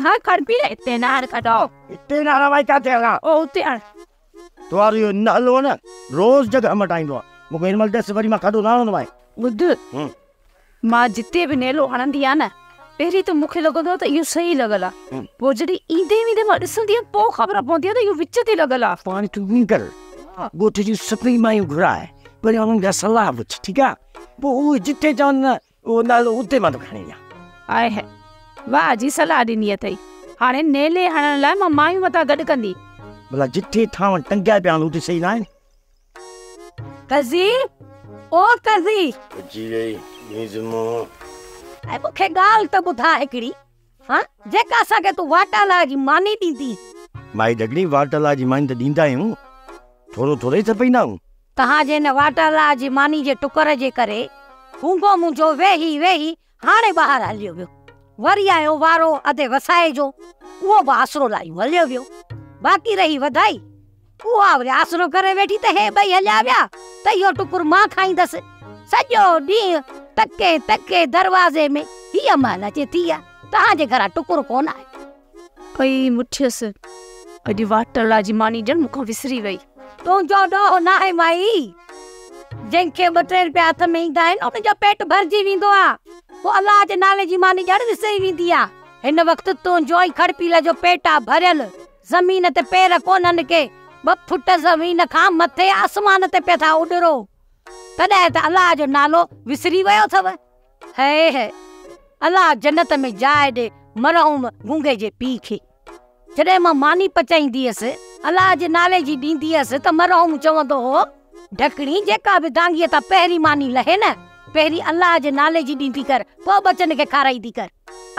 हाँ खड़पी रे इतने नार कटो इतने नारा भाई क्या तेरा ओ उते तुम्हारी यो नालो ना रोज जगह मटाइंदो मुके इन मलते से वरी मां कढो ना भाई बुध मां जिते भी नेलो हणंदी आ न पहिरीं त मूंखे लॻंदो त इहो सही लॻल आहे पोइ जॾहिं ईंदे मां ॾिसंदी आहियां पोइ ख़बर पवंदी आहे त इहो विच ते लॻल आहे पाणी तूं बि कर ॻोठ जी सभई मायूं घुराए वरी उन्हनि खां सलाह पुछ ठीकु आहे पोइ उहे जिते चवनि न उहो नालो उते मां थो खणी वञा आहे वाह जी सलाह ॾिनी अथई हाणे नेले हणण लाइ मां मायूं मथां गॾु कंदी भला जिथे थांव टंगिया पिया आहिनि उते सही न आहिनि कज़ी ओ कज़ी जी वई निज़मो ऐं मूंखे ॻाल्हि त ॿुधा हिकिड़ी हाँ जेका असांखे तूं वाटाला जी मानी ॾींदी माई डगड़ी वाटाला जी मानी त ॾींदा आहियूं थोरो थोरो ई छपींदा आहियूं तव्हांजे हिन वाटाला जी मानी जे टुकर जे करे गूंगो मुंहिंजो वेही वेही हाणे ॿाहिरि हलियो वियो वरी आयो वारो अधे वसाए जो उहो बि आसरो लायूं हलियो वियो बाक़ी रही वधाई उहा वरी आसरो करे वेठी त हे ॿई हलिया विया त इहो टुकुर मां खाईंदसि सॼो ॾींहुं तके तके दरवाज़े में हीअ महिल अचे थी आहे तव्हांजे घरां टुकुर कोन आहे भई मुठियसि अॼु वाटला जी मानी ॼण मूंखां विसरी वई तुंहिंजो ॾोह न आहे माई जंहिंखे 2-3 रुपया हथ में ईंदा आहिनि उनजो पेट भरिजी वेंदो आहे पोइ अलाह जे नाले जी मानी ॼण विसरी वेंदी आहे हिन वक़्तु तुंहिंजो ई खड़पील जो पेट आहे भरियल ज़मीन ते पेर कोन्हनि के 2 फुट ज़मीन खां मथे आसमान ते पिया था उॾरो तॾहिं त अलाह जो नालो विसरी वियो अथव हे अलाह जन्नत में जाइ ॾे मरहूम गूंगे जे पीउ खे जॾहिं मां मानी पचाईंदी हुअसि अलाह जे नाले जी ॾींदी हुअसि त मरहूम चवंदो हो ढकणी जेका बि दांगीअ तां पहिरीं मानी लहे न पहिरीं अलाह जे नाले जी ॾींदी कर पोइ बचन खे खाराईंदी कर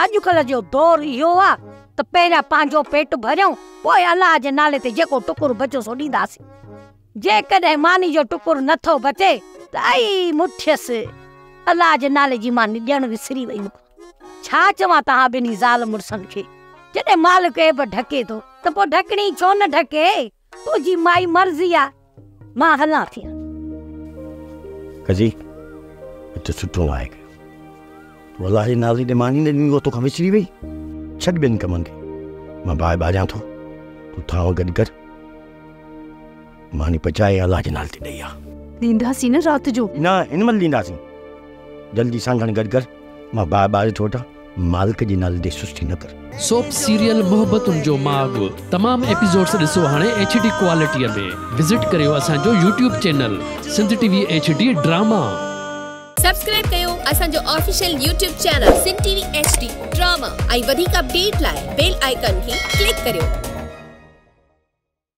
अॼुकल्ह जो दौर इहो आहे त पहिरियां पंहिंजो पेट भरियूं पोइ अलाह जे नाले ते जेको टुकुर बचो सो ॾींदासीं जेकॾहिं मानी जो टुकुर नथो बचे त आई मुठियसि अलाह जे नाले जी मानी ॼण विसरी वई छा चवां तव्हां ॿिन्ही ज़ाल मुड़सनि खे जॾहिं मालिक बि ढके थो त पोइ ढकणी छो न ढके तुंहिंजी माई मर्ज़ी आहे मां हलां थी कजी त सुठो आहे अलाह जे नाले ते मानी न ॾिनी तोखां विसरी वई छॾ ॿियनि कमनि खे मां ॿाहिरि ॿारियां थो तूं थांव गॾु कर मानी पचाए अलाह जे नाले ते ॾेई आहे ॾींदासीं न राति जो न हिन महिल ॾींदासीं जल्दी सां खण गॾु कर मां ॿाहिरि ॿारे थो वठां मालिक जे नाले ते सुस्ती न कर सोप सीरियल मोहब्बतुनि जो माग तमाम एपिसोड्स ॾिसो हाणे HD क्वालिटीअ में विजिट करियो असांजो YouTube channel Sindh TV HD drama subscribe कयो असांजो official YouTube channel Sindh TV HD drama ऐं वधीक अपडेट लाइ बेल आइकन खे क्लिक करियो।